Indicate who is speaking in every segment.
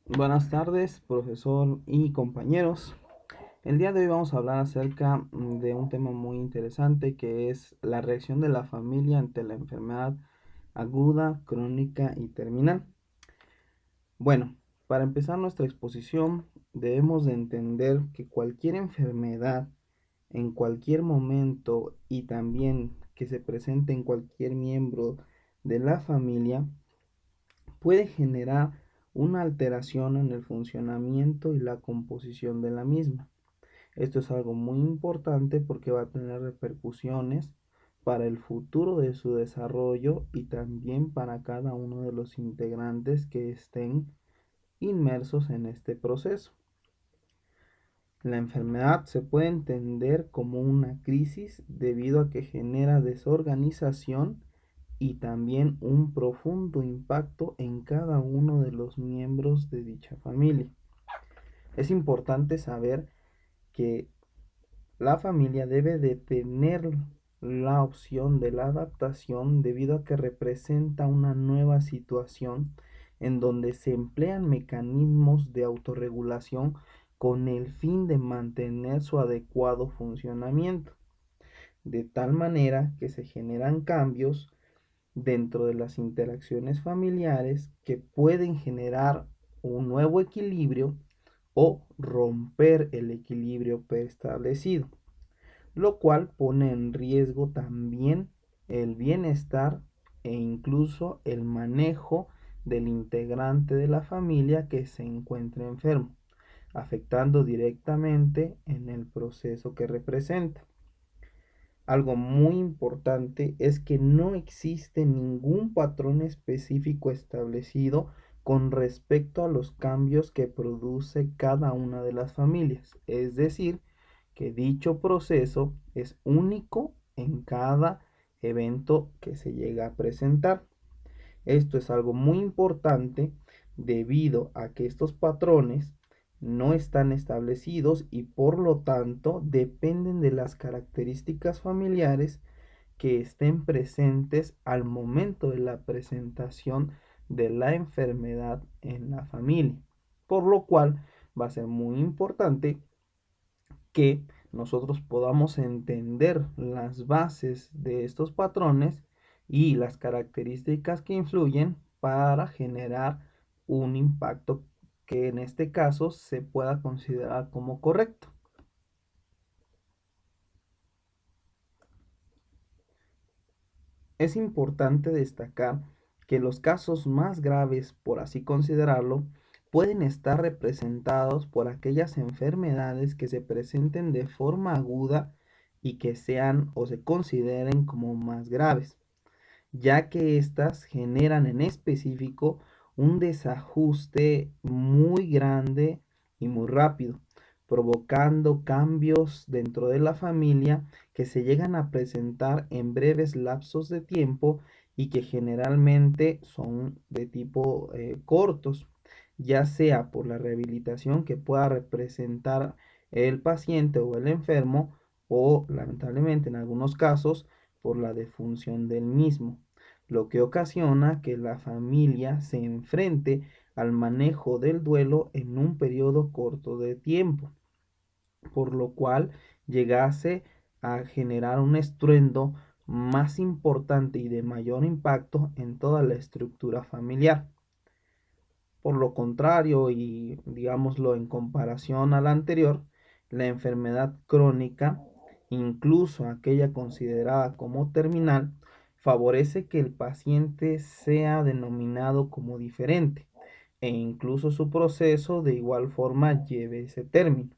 Speaker 1: Buenas tardes, profesor y compañeros. El día de hoy vamos a hablar acerca de un tema muy interesante que es la reacción de la familia ante la enfermedad aguda, crónica y terminal. Bueno, para empezar nuestra exposición debemos de entender que cualquier enfermedad en cualquier momento y también que se presente en cualquier miembro de la familia puede generar una alteración en el funcionamiento y la composición de la misma. Esto es algo muy importante porque va a tener repercusiones para el futuro de su desarrollo y también para cada uno de los integrantes que estén inmersos en este proceso. La enfermedad se puede entender como una crisis debido a que genera desorganización y también un profundo impacto en cada uno de los miembros de dicha familia. Es importante saber que la familia debe de tener la opción de la adaptación debido a que representa una nueva situación en donde se emplean mecanismos de autorregulación con el fin de mantener su adecuado funcionamiento, de tal manera que se generan cambios dentro de las interacciones familiares que pueden generar un nuevo equilibrio o romper el equilibrio preestablecido, lo cual pone en riesgo también el bienestar e incluso el manejo del integrante de la familia que se encuentre enfermo, afectando directamente en el proceso que representa. Algo muy importante es que no existe ningún patrón específico establecido con respecto a los cambios que produce cada una de las familias. Es decir, que dicho proceso es único en cada evento que se llega a presentar. Esto es algo muy importante debido a que estos patrones no están establecidos y por lo tanto dependen de las características familiares que estén presentes al momento de la presentación de la enfermedad en la familia. Por lo cual va a ser muy importante que nosotros podamos entender las bases de estos patrones y las características que influyen para generar un impacto que en este caso se pueda considerar como correcto. Es importante destacar que los casos más graves, por así considerarlo, pueden estar representados por aquellas enfermedades que se presenten de forma aguda y que sean o se consideren como más graves, ya que éstas generan en específico un desajuste muy grande y muy rápido, provocando cambios dentro de la familia que se llegan a presentar en breves lapsos de tiempo y que generalmente son de tipo cortos, ya sea por la rehabilitación que pueda representar el paciente o el enfermo o lamentablemente en algunos casos por la defunción del mismo, lo que ocasiona que la familia se enfrente al manejo del duelo en un periodo corto de tiempo, por lo cual llegase a generar un estruendo más importante y de mayor impacto en toda la estructura familiar. Por lo contrario, y digámoslo en comparación a la anterior, la enfermedad crónica, incluso aquella considerada como terminal, favorece que el paciente sea denominado como diferente e incluso su proceso de igual forma lleve ese término,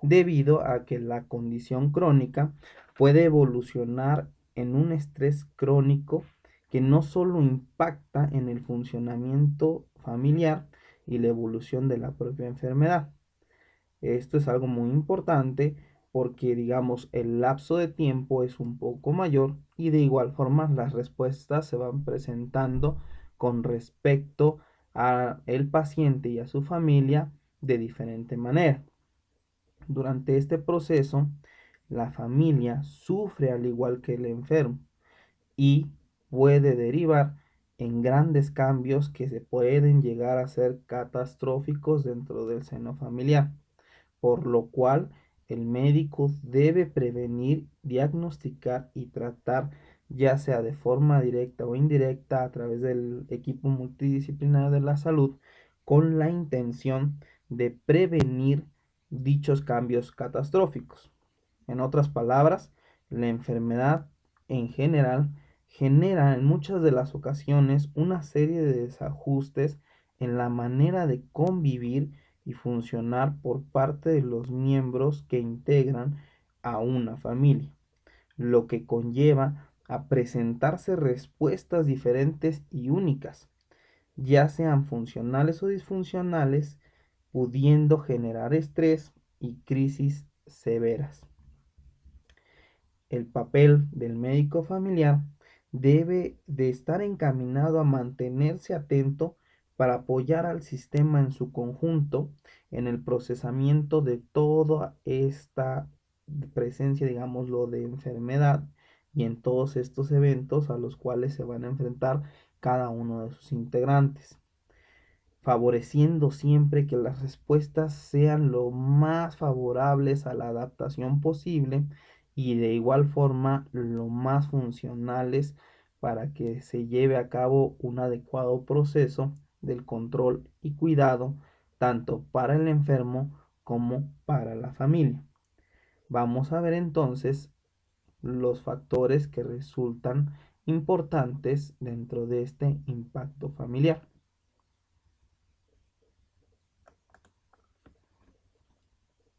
Speaker 1: debido a que la condición crónica puede evolucionar en un estrés crónico que no solo impacta en el funcionamiento familiar y la evolución de la propia enfermedad. Esto es algo muy importante porque, digamos, el lapso de tiempo es un poco mayor y de igual forma las respuestas se van presentando con respecto a el paciente y a su familia de diferente manera. Durante este proceso, la familia sufre al igual que el enfermo y puede derivar en grandes cambios que se pueden llegar a ser catastróficos dentro del seno familiar, por lo cual el médico debe prevenir, diagnosticar y tratar, ya sea de forma directa o indirecta, a través del equipo multidisciplinario de la salud, con la intención de prevenir dichos cambios catastróficos. En otras palabras, la enfermedad en general genera en muchas de las ocasiones una serie de desajustes en la manera de convivir y funcionar por parte de los miembros que integran a una familia, lo que conlleva a presentarse respuestas diferentes y únicas, ya sean funcionales o disfuncionales, pudiendo generar estrés y crisis severas. El papel del médico familiar debe de estar encaminado a mantenerse atento para apoyar al sistema en su conjunto en el procesamiento de toda esta presencia, digámoslo, de enfermedad y en todos estos eventos a los cuales se van a enfrentar cada uno de sus integrantes, favoreciendo siempre que las respuestas sean lo más favorables a la adaptación posible y de igual forma lo más funcionales para que se lleve a cabo un adecuado proceso del control y cuidado tanto para el enfermo como para la familia. Vamos a ver entonces los factores que resultan importantes dentro de este impacto familiar.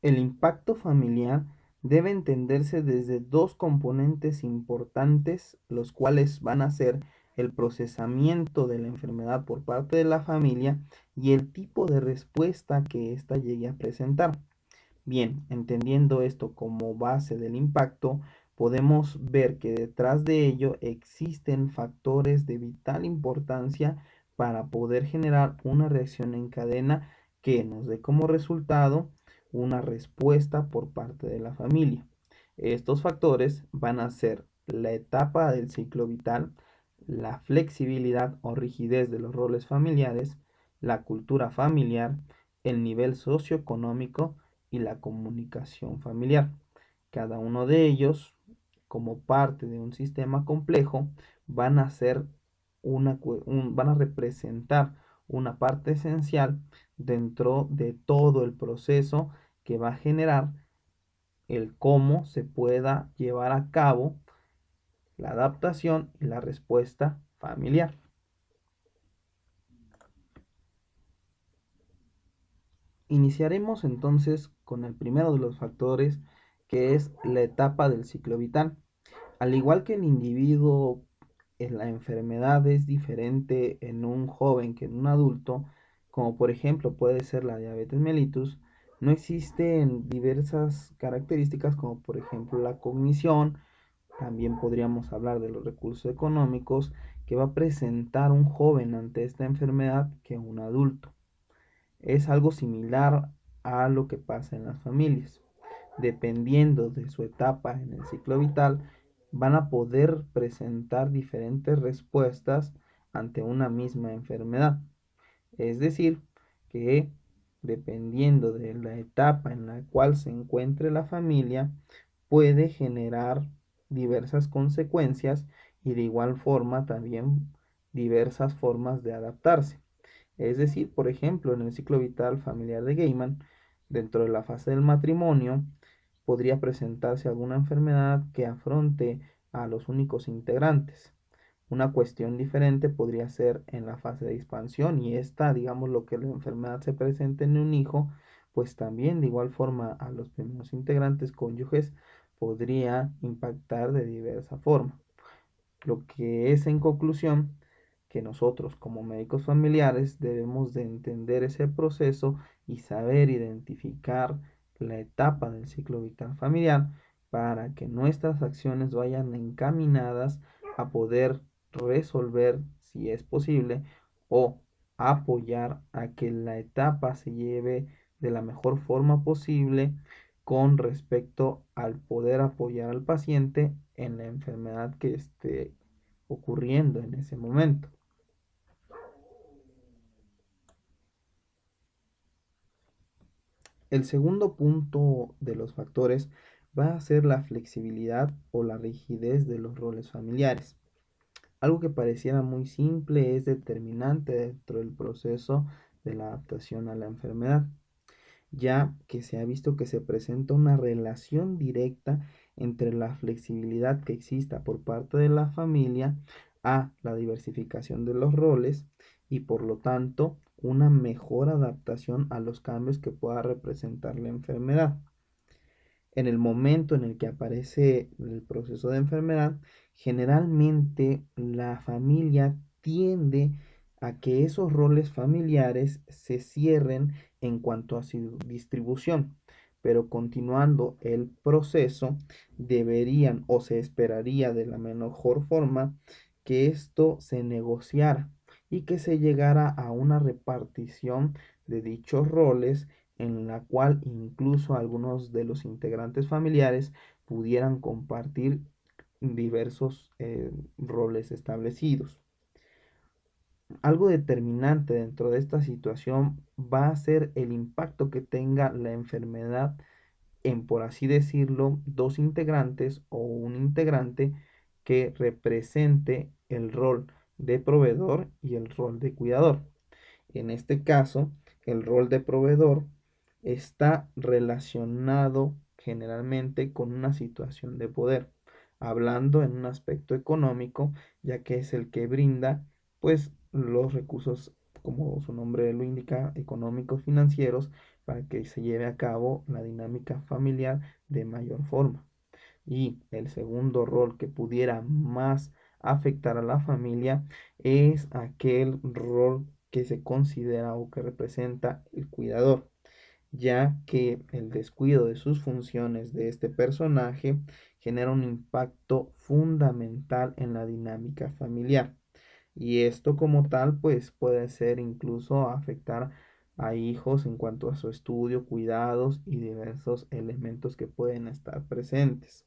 Speaker 1: El impacto familiar debe entenderse desde dos componentes importantes, los cuales van a ser el procesamiento de la enfermedad por parte de la familia y el tipo de respuesta que ésta llegue a presentar. Bien, entendiendo esto como base del impacto, podemos ver que detrás de ello existen factores de vital importancia para poder generar una reacción en cadena que nos dé como resultado una respuesta por parte de la familia. Estos factores van a ser la etapa del ciclo vital, la flexibilidad o rigidez de los roles familiares, la cultura familiar, el nivel socioeconómico y la comunicación familiar. Cada uno de ellos, como parte de un sistema complejo, van a ser van a representar una parte esencial dentro de todo el proceso que va a generar el cómo se pueda llevar a cabo la adaptación y la respuesta familiar. Iniciaremos entonces con el primero de los factores, que es la etapa del ciclo vital. Al igual que el individuo, en la enfermedad es diferente en un joven que en un adulto, como por ejemplo puede ser la diabetes mellitus, no existen diversas características como por ejemplo la cognición. También podríamos hablar de los recursos económicos que va a presentar un joven ante esta enfermedad que un adulto. Es algo similar a lo que pasa en las familias. Dependiendo de su etapa en el ciclo vital, van a poder presentar diferentes respuestas ante una misma enfermedad. Es decir, que dependiendo de la etapa en la cual se encuentre la familia, puede generar diversas consecuencias y de igual forma también diversas formas de adaptarse. Es decir, por ejemplo, en el ciclo vital familiar de Gaiman, dentro de la fase del matrimonio, podría presentarse alguna enfermedad que afronte a los únicos integrantes. Una cuestión diferente podría ser en la fase de expansión y esta, digamos, lo que la enfermedad se presente en un hijo, pues también de igual forma a los primeros integrantes cónyuges podría impactar de diversa forma. Lo que es en conclusión que nosotros como médicos familiares debemos de entender ese proceso y saber identificar la etapa del ciclo vital familiar para que nuestras acciones vayan encaminadas a poder resolver, si es posible, o apoyar a que la etapa se lleve de la mejor forma posible con respecto al poder apoyar al paciente en la enfermedad que esté ocurriendo en ese momento. El segundo punto de los factores va a ser la flexibilidad o la rigidez de los roles familiares. Algo que pareciera muy simple es determinante dentro del proceso de la adaptación a la enfermedad, ya que se ha visto que se presenta una relación directa entre la flexibilidad que exista por parte de la familia a la diversificación de los roles y por lo tanto una mejor adaptación a los cambios que pueda representar la enfermedad. En el momento en el que aparece el proceso de enfermedad, generalmente la familia tiende a que esos roles familiares se cierren en cuanto a su distribución, pero continuando el proceso, deberían o se esperaría de la mejor forma que esto se negociara y que se llegara a una repartición de dichos roles en la cual incluso algunos de los integrantes familiares pudieran compartir diversos roles establecidos. Algo determinante dentro de esta situación va a ser el impacto que tenga la enfermedad en, por así decirlo, dos integrantes o un integrante que represente el rol de proveedor y el rol de cuidador. En este caso, el rol de proveedor está relacionado generalmente con una situación de poder, hablando en un aspecto económico, ya que es el que brinda pues los recursos, como su nombre lo indica, económicos financieros para que se lleve a cabo la dinámica familiar de mayor forma. Y el segundo rol que pudiera más afectar a la familia es aquel rol que se considera o que representa el cuidador, ya que el descuido de sus funciones de este personaje genera un impacto fundamental en la dinámica familiar. Y esto como tal, pues puede ser incluso afectar a hijos en cuanto a su estudio, cuidados y diversos elementos que pueden estar presentes.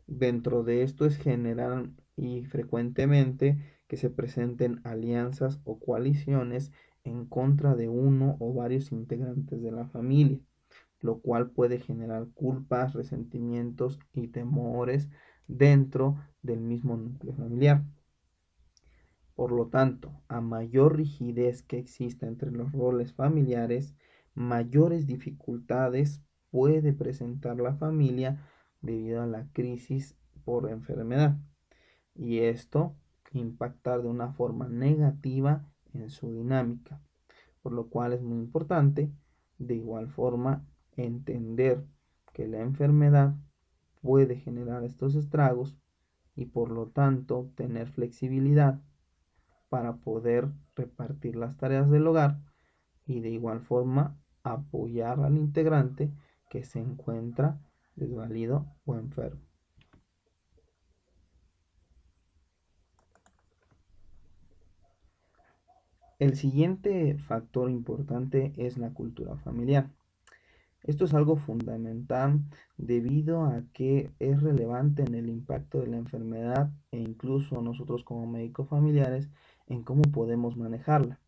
Speaker 1: Dentro de esto es general y frecuentemente que se presenten alianzas o coaliciones en contra de uno o varios integrantes de la familia, lo cual puede generar culpas, resentimientos y temores dentro del mismo núcleo familiar. Por lo tanto, a mayor rigidez que exista entre los roles familiares, mayores dificultades puede presentar la familia debido a la crisis por enfermedad y esto impactar de una forma negativa en su dinámica, por lo cual es muy importante de igual forma entender que la enfermedad puede generar estos estragos y por lo tanto tener flexibilidad para poder repartir las tareas del hogar y de igual forma apoyar al integrante que se encuentra desvalido o enfermo. El siguiente factor importante es la cultura familiar. Esto es algo fundamental debido a que es relevante en el impacto de la enfermedad e incluso nosotros como médicos familiares en cómo podemos manejarla.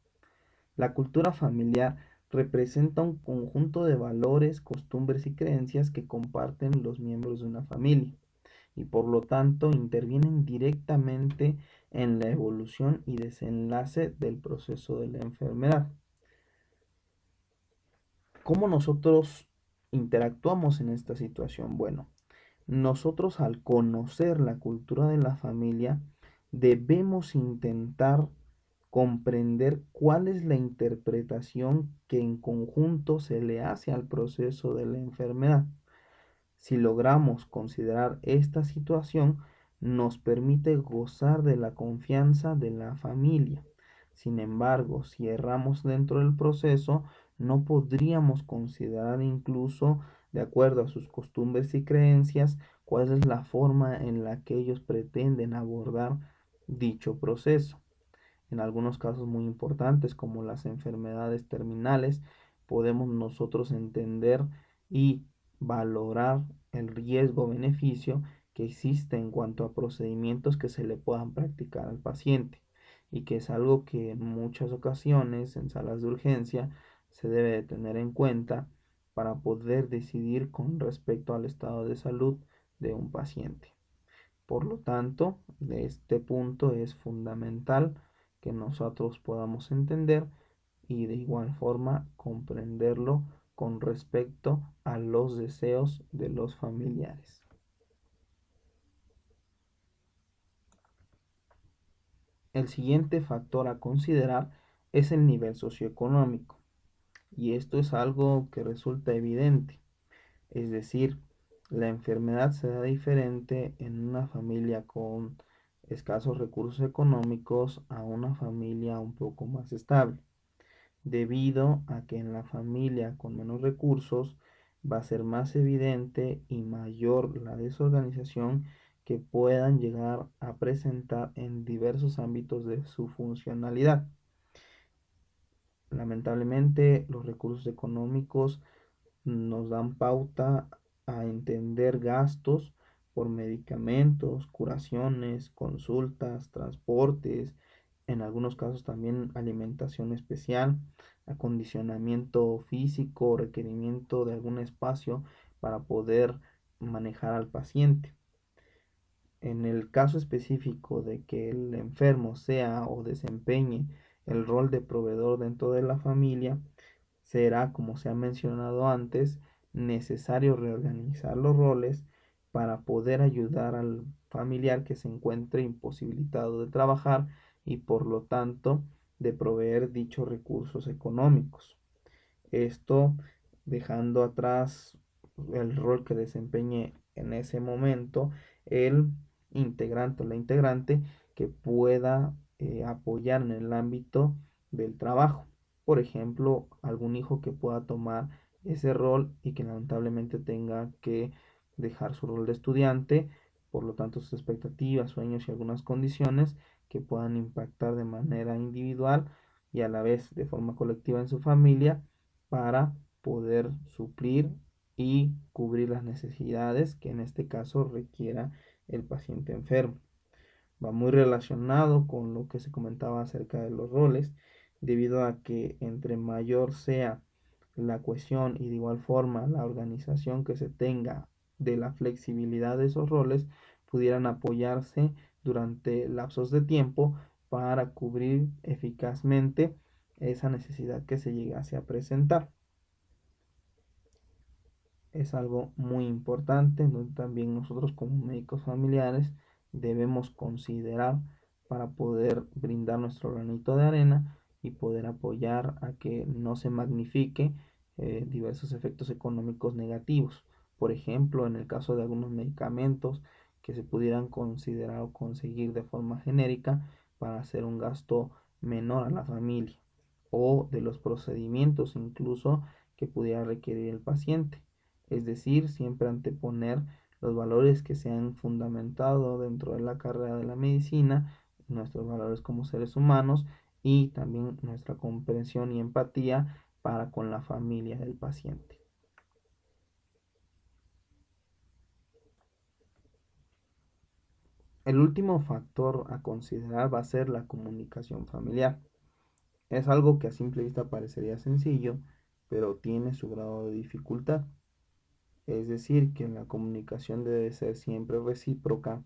Speaker 1: La cultura familiar representa un conjunto de valores, costumbres y creencias que comparten los miembros de una familia y por lo tanto intervienen directamente en la evolución y desenlace del proceso de la enfermedad. ¿Cómo nosotros interactuamos en esta situación? Bueno, nosotros al conocer la cultura de la familia debemos intentar comprender cuál es la interpretación que en conjunto se le hace al proceso de la enfermedad. Si logramos considerar esta situación, nos permite gozar de la confianza de la familia. Sin embargo, si erramos dentro del proceso, no podríamos considerar incluso, de acuerdo a sus costumbres y creencias, cuál es la forma en la que ellos pretenden abordar dicho proceso. En algunos casos muy importantes, como las enfermedades terminales, podemos nosotros entender y valorar el riesgo-beneficio que existe en cuanto a procedimientos que se le puedan practicar al paciente y que es algo que en muchas ocasiones en salas de urgencia se debe de tener en cuenta para poder decidir con respecto al estado de salud de un paciente. Por lo tanto, de este punto es fundamental que nosotros podamos entender y de igual forma comprenderlo con respecto a los deseos de los familiares. El siguiente factor a considerar es el nivel socioeconómico, y esto es algo que resulta evidente, es decir, la enfermedad será diferente en una familia con escasos recursos económicos a una familia un poco más estable, debido a que en la familia con menos recursos va a ser más evidente y mayor la desorganización que puedan llegar a presentar en diversos ámbitos de su funcionalidad. Lamentablemente, los recursos económicos nos dan pauta a entender gastos por medicamentos, curaciones, consultas, transportes, en algunos casos también alimentación especial, acondicionamiento físico, requerimiento de algún espacio para poder manejar al paciente. En el caso específico de que el enfermo sea o desempeñe el rol de proveedor dentro de la familia, será, como se ha mencionado antes, necesario reorganizar los roles para poder ayudar al familiar que se encuentre imposibilitado de trabajar y por lo tanto de proveer dichos recursos económicos. Esto dejando atrás el rol que desempeñe en ese momento el integrante o la integrante que pueda apoyar en el ámbito del trabajo. Por ejemplo, algún hijo que pueda tomar ese rol y que lamentablemente tenga que dejar su rol de estudiante, por lo tanto sus expectativas, sueños y algunas condiciones que puedan impactar de manera individual y a la vez de forma colectiva en su familia para poder suplir y cubrir las necesidades que en este caso requiera el paciente enfermo. Va muy relacionado con lo que se comentaba acerca de los roles, debido a que entre mayor sea la cohesión y de igual forma la organización que se tenga de la flexibilidad de esos roles, pudieran apoyarse durante lapsos de tiempo para cubrir eficazmente esa necesidad que se llegase a presentar. Es algo muy importante, donde también nosotros como médicos familiares debemos considerar para poder brindar nuestro granito de arena y poder apoyar a que no se magnifique diversos efectos económicos negativos. Por ejemplo, en el caso de algunos medicamentos que se pudieran considerar o conseguir de forma genérica para hacer un gasto menor a la familia, o de los procedimientos incluso que pudiera requerir el paciente. Es decir, siempre anteponer los valores que se han fundamentado dentro de la carrera de la medicina, nuestros valores como seres humanos y también nuestra comprensión y empatía para con la familia del paciente. El último factor a considerar va a ser la comunicación familiar. Es algo que a simple vista parecería sencillo, pero tiene su grado de dificultad. Es decir, que la comunicación debe ser siempre recíproca,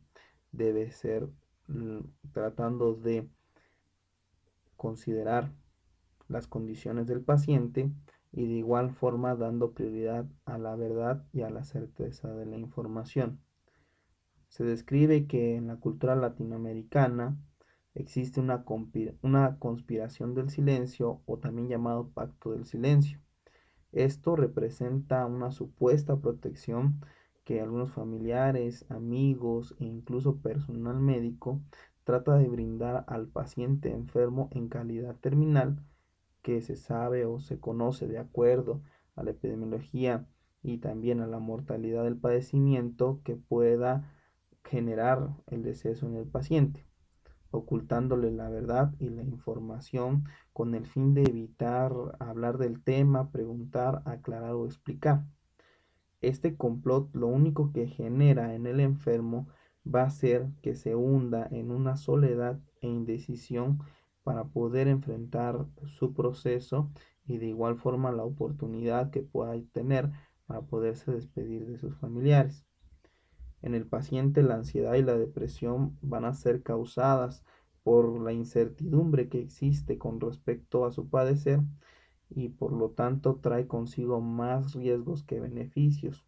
Speaker 1: debe ser tratando de considerar las condiciones del paciente y de igual forma dando prioridad a la verdad y a la certeza de la información. Se describe que en la cultura latinoamericana existe una conspiración del silencio o también llamado pacto del silencio. Esto representa una supuesta protección que algunos familiares, amigos e incluso personal médico trata de brindar al paciente enfermo en calidad terminal, que se sabe o se conoce de acuerdo a la epidemiología y también a la mortalidad del padecimiento que pueda generar el deceso en el paciente, ocultándole la verdad y la información con el fin de evitar hablar del tema, preguntar, aclarar o explicar. Este complot lo único que genera en el enfermo va a ser que se hunda en una soledad e indecisión para poder enfrentar su proceso y de igual forma la oportunidad que pueda tener para poderse despedir de sus familiares. En el paciente la ansiedad y la depresión van a ser causadas por la incertidumbre que existe con respecto a su padecer y por lo tanto trae consigo más riesgos que beneficios.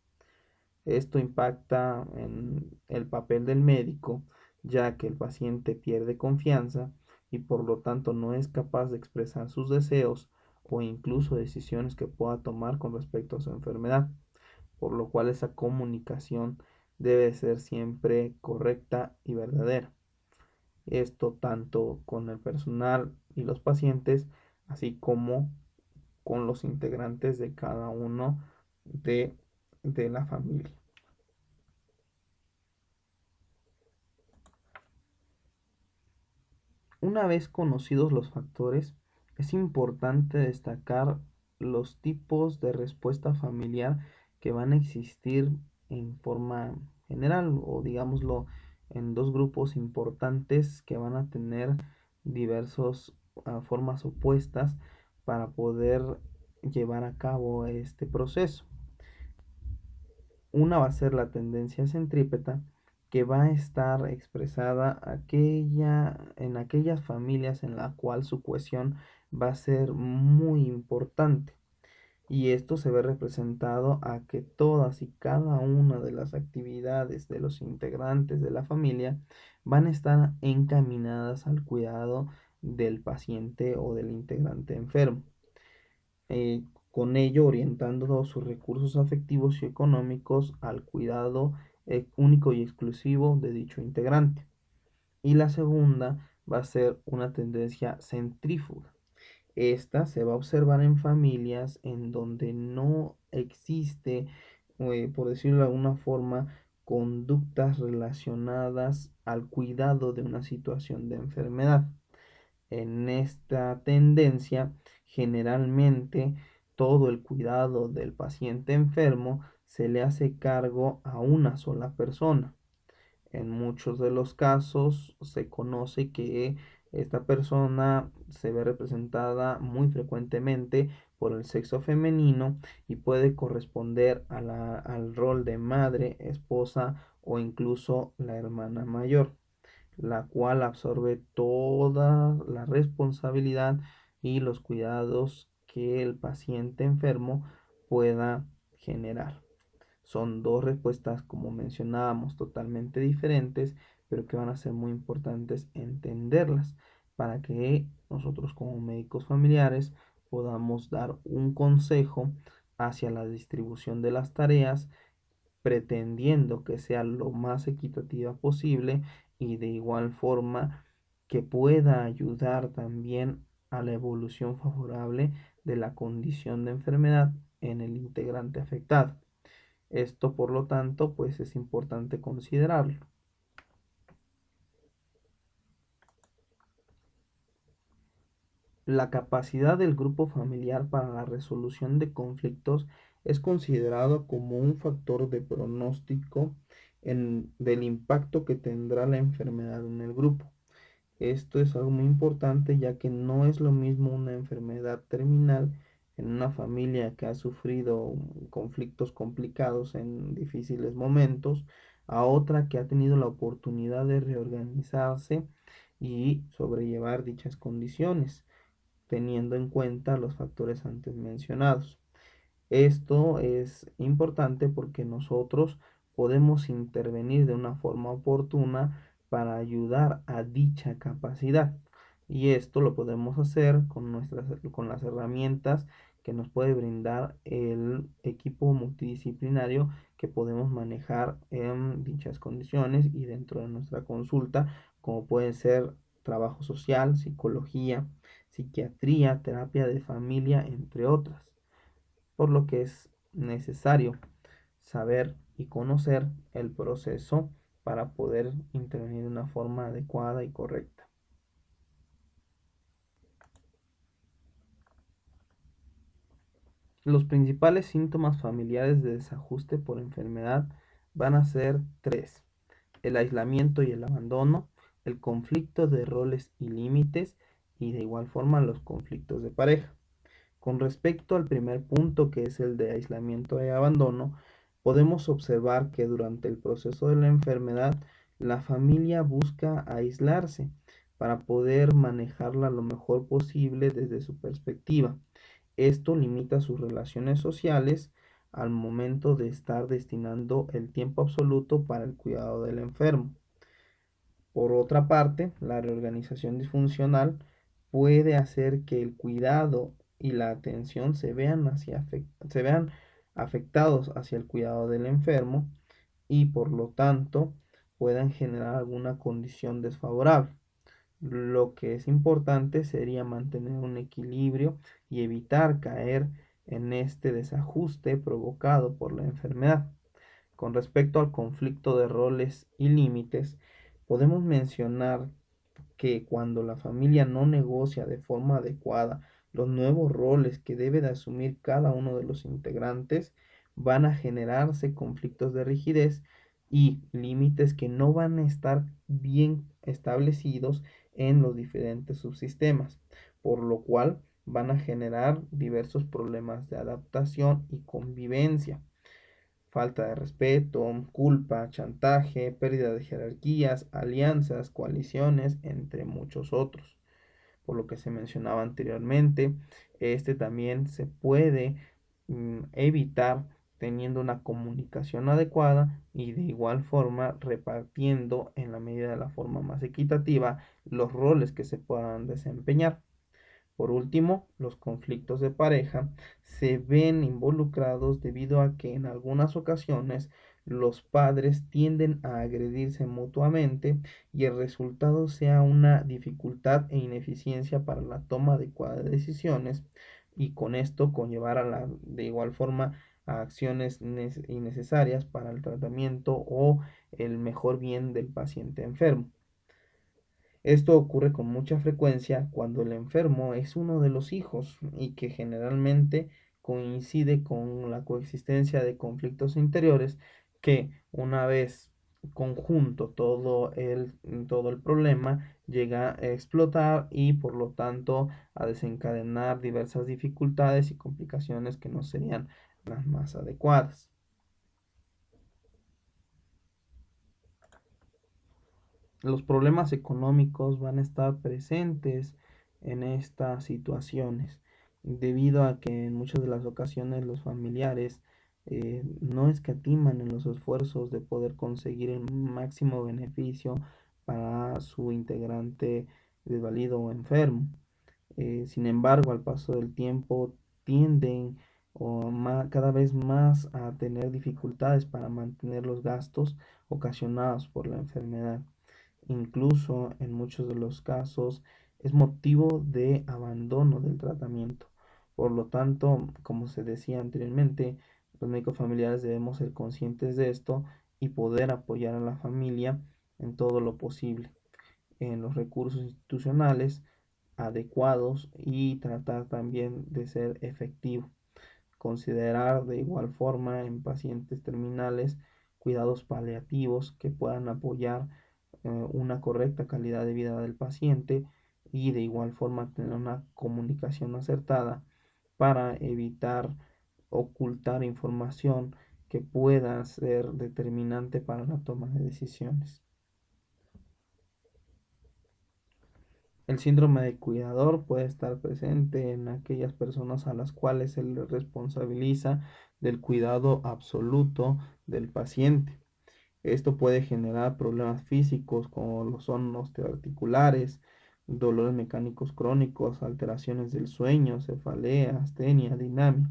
Speaker 1: Esto impacta en el papel del médico, ya que el paciente pierde confianza y por lo tanto no es capaz de expresar sus deseos o incluso decisiones que pueda tomar con respecto a su enfermedad, por lo cual esa comunicación debe ser siempre correcta y verdadera. Esto tanto con el personal y los pacientes, así como con los integrantes de cada uno de, de la familia. Una vez conocidos los factores, es importante destacar los tipos de respuesta familiar que van a existir en forma general o digámoslo en dos grupos importantes que van a tener diversas formas opuestas para poder llevar a cabo este proceso. Una va a ser la tendencia centrípeta, que va a estar expresada en aquellas familias en la cual su cohesión va a ser muy importante. Y esto se ve representado a que todas y cada una de las actividades de los integrantes de la familia van a estar encaminadas al cuidado del paciente o del integrante enfermo, con ello orientando sus recursos afectivos y económicos al cuidado único y exclusivo de dicho integrante. Y la segunda va a ser una tendencia centrífuga. Esta se va a observar en familias en donde no existe, por decirlo de alguna forma, conductas relacionadas al cuidado de una situación de enfermedad. En esta tendencia, generalmente todo el cuidado del paciente enfermo se le hace cargo a una sola persona. En muchos de los casos se conoce que esta persona se ve representada muy frecuentemente por el sexo femenino y puede corresponder al rol de madre, esposa o incluso la hermana mayor, la cual absorbe toda la responsabilidad y los cuidados que el paciente enfermo pueda generar. Son dos respuestas, como mencionábamos, totalmente diferentes, pero que van a ser muy importantes entenderlas para que nosotros como médicos familiares podamos dar un consejo hacia la distribución de las tareas, pretendiendo que sea lo más equitativa posible y de igual forma que pueda ayudar también a la evolución favorable de la condición de enfermedad en el integrante afectado. Esto, por lo tanto, pues es importante considerarlo. La capacidad del grupo familiar para la resolución de conflictos es considerado como un factor de pronóstico del impacto que tendrá la enfermedad en el grupo. Esto es algo muy importante ya que no es lo mismo una enfermedad terminal en una familia que ha sufrido conflictos complicados en difíciles momentos a otra que ha tenido la oportunidad de reorganizarse y sobrellevar dichas condiciones, teniendo en cuenta los factores antes mencionados. Esto es importante porque nosotros podemos intervenir de una forma oportuna para ayudar a dicha capacidad. Y esto lo podemos hacer con las herramientas que nos puede brindar el equipo multidisciplinario que podemos manejar en dichas condiciones y dentro de nuestra consulta, como puede ser trabajo social, psicología, psiquiatría, terapia de familia, entre otras, por lo que es necesario saber y conocer el proceso para poder intervenir de una forma adecuada y correcta. Los principales síntomas familiares de desajuste por enfermedad van a ser tres: el aislamiento y el abandono, el conflicto de roles y límites y de igual forma los conflictos de pareja. Con respecto al primer punto, que es el de aislamiento y abandono, podemos observar que durante el proceso de la enfermedad, la familia busca aislarse para poder manejarla lo mejor posible desde su perspectiva. Esto limita sus relaciones sociales al momento de estar destinando el tiempo absoluto para el cuidado del enfermo. Por otra parte, la reorganización disfuncional puede hacer que el cuidado y la atención se vean afectados hacia el cuidado del enfermo y por lo tanto puedan generar alguna condición desfavorable. Lo que es importante sería mantener un equilibrio y evitar caer en este desajuste provocado por la enfermedad. Con respecto al conflicto de roles y límites, podemos mencionar que cuando la familia no negocia de forma adecuada los nuevos roles que debe de asumir cada uno de los integrantes, van a generarse conflictos de rigidez y límites que no van a estar bien establecidos en los diferentes subsistemas, por lo cual van a generar diversos problemas de adaptación y convivencia, falta de respeto, culpa, chantaje, pérdida de jerarquías, alianzas, coaliciones, entre muchos otros. Por lo que se mencionaba anteriormente, este también se puede evitar teniendo una comunicación adecuada y de igual forma repartiendo en la medida de la forma más equitativa los roles que se puedan desempeñar. Por último, los conflictos de pareja se ven involucrados debido a que en algunas ocasiones los padres tienden a agredirse mutuamente y el resultado sea una dificultad e ineficiencia para la toma adecuada de decisiones y con esto conllevar de igual forma a acciones innecesarias para el tratamiento o el mejor bien del paciente enfermo. Esto ocurre con mucha frecuencia cuando el enfermo es uno de los hijos y que generalmente coincide con la coexistencia de conflictos interiores que una vez conjunto todo el problema llega a explotar y por lo tanto a desencadenar diversas dificultades y complicaciones que no serían las más adecuadas. Los problemas económicos van a estar presentes en estas situaciones, debido a que en muchas de las ocasiones los familiares no escatiman en los esfuerzos de poder conseguir el máximo beneficio para su integrante desvalido o enfermo. Sin embargo, al paso del tiempo tienden cada vez más a tener dificultades para mantener los gastos ocasionados por la enfermedad. Incluso en muchos de los casos es motivo de abandono del tratamiento. Por lo tanto, como se decía anteriormente, los médicos familiares debemos ser conscientes de esto y poder apoyar a la familia en todo lo posible, en los recursos institucionales adecuados y tratar también de ser efectivo. Considerar de igual forma en pacientes terminales cuidados paliativos que puedan apoyar una correcta calidad de vida del paciente y de igual forma tener una comunicación acertada para evitar ocultar información que pueda ser determinante para la toma de decisiones. El síndrome de cuidador puede estar presente en aquellas personas a las cuales se les responsabiliza del cuidado absoluto del paciente. Esto puede generar problemas físicos como lo son osteoarticulares, dolores mecánicos crónicos, alteraciones del sueño, cefalea, astenia, dinamia.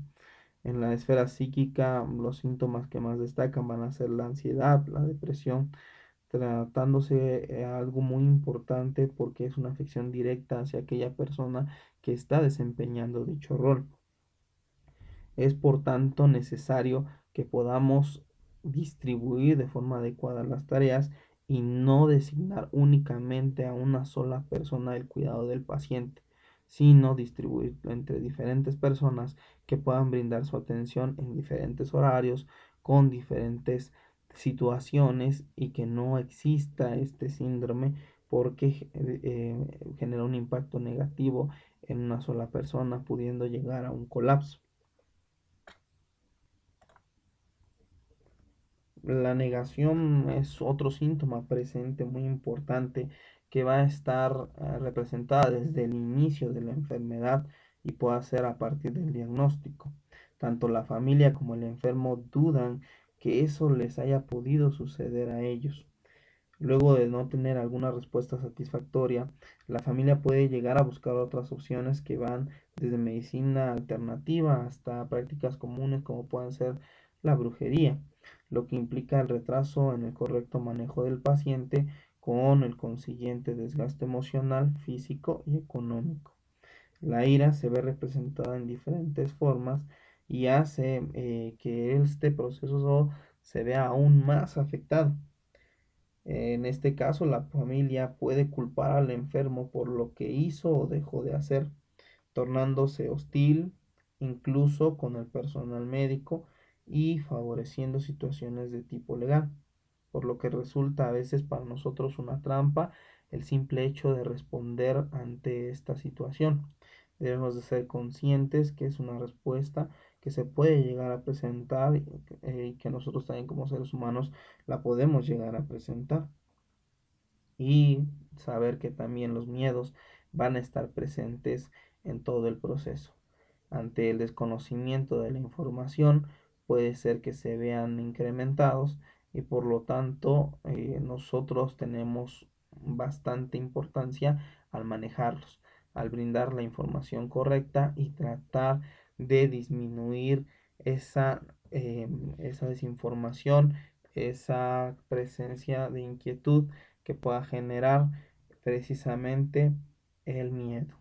Speaker 1: En la esfera psíquica, los síntomas que más destacan van a ser la ansiedad, la depresión, tratándose algo muy importante porque es una afección directa hacia aquella persona que está desempeñando dicho rol. Es por tanto necesario que podamos distribuir de forma adecuada las tareas y no designar únicamente a una sola persona el cuidado del paciente, sino distribuirlo entre diferentes personas que puedan brindar su atención en diferentes horarios, con diferentes situaciones y que no exista este síndrome porque genera un impacto negativo en una sola persona, pudiendo llegar a un colapso. La negación es otro síntoma presente muy importante que va a estar representada desde el inicio de la enfermedad y puede ser a partir del diagnóstico. Tanto la familia como el enfermo dudan que eso les haya podido suceder a ellos. Luego de no tener alguna respuesta satisfactoria, la familia puede llegar a buscar otras opciones que van desde medicina alternativa hasta prácticas comunes como pueden ser la brujería, lo que implica el retraso en el correcto manejo del paciente con el consiguiente desgaste emocional, físico y económico. La ira se ve representada en diferentes formas y hace que este proceso se vea aún más afectado. En este caso, la familia puede culpar al enfermo por lo que hizo o dejó de hacer, tornándose hostil incluso con el personal médico y favoreciendo situaciones de tipo legal, por lo que resulta a veces para nosotros una trampa el simple hecho de responder ante esta situación. Debemos de ser conscientes que es una respuesta que se puede llegar a presentar y que nosotros también como seres humanos la podemos llegar a presentar y saber que también los miedos van a estar presentes en todo el proceso. Ante el desconocimiento de la información puede ser que se vean incrementados y por lo tanto nosotros tenemos bastante importancia al manejarlos, al brindar la información correcta y tratar de disminuir esa, esa desinformación, esa presencia de inquietud que pueda generar precisamente el miedo.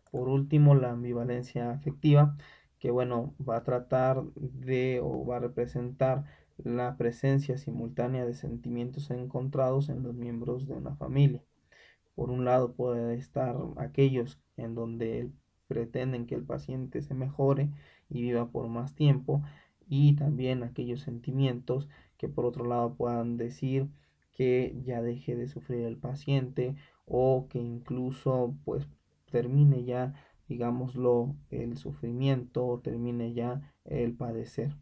Speaker 1: Por último, la ambivalencia afectiva, que bueno, va a tratar de o va a representar la presencia simultánea de sentimientos encontrados en los miembros de una familia. Por un lado puede estar aquellos en donde pretenden que el paciente se mejore y viva por más tiempo y también aquellos sentimientos que por otro lado puedan decir que ya deje de sufrir el paciente o que incluso pues termine ya digámoslo el sufrimiento o termine ya el padecer.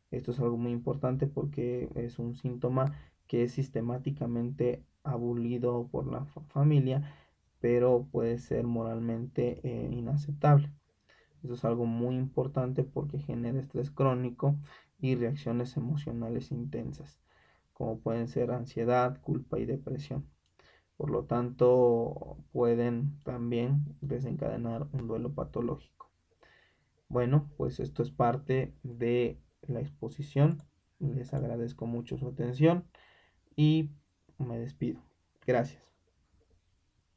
Speaker 1: Esto es algo muy importante porque es un síntoma que es sistemáticamente abolido por la familia, pero puede ser moralmente inaceptable. Eso es algo muy importante porque genera estrés crónico y reacciones emocionales intensas, como pueden ser ansiedad, culpa y depresión. Por lo tanto, pueden también desencadenar un duelo patológico. Bueno, pues esto es parte de la exposición. Les agradezco mucho su atención y me despido. Gracias.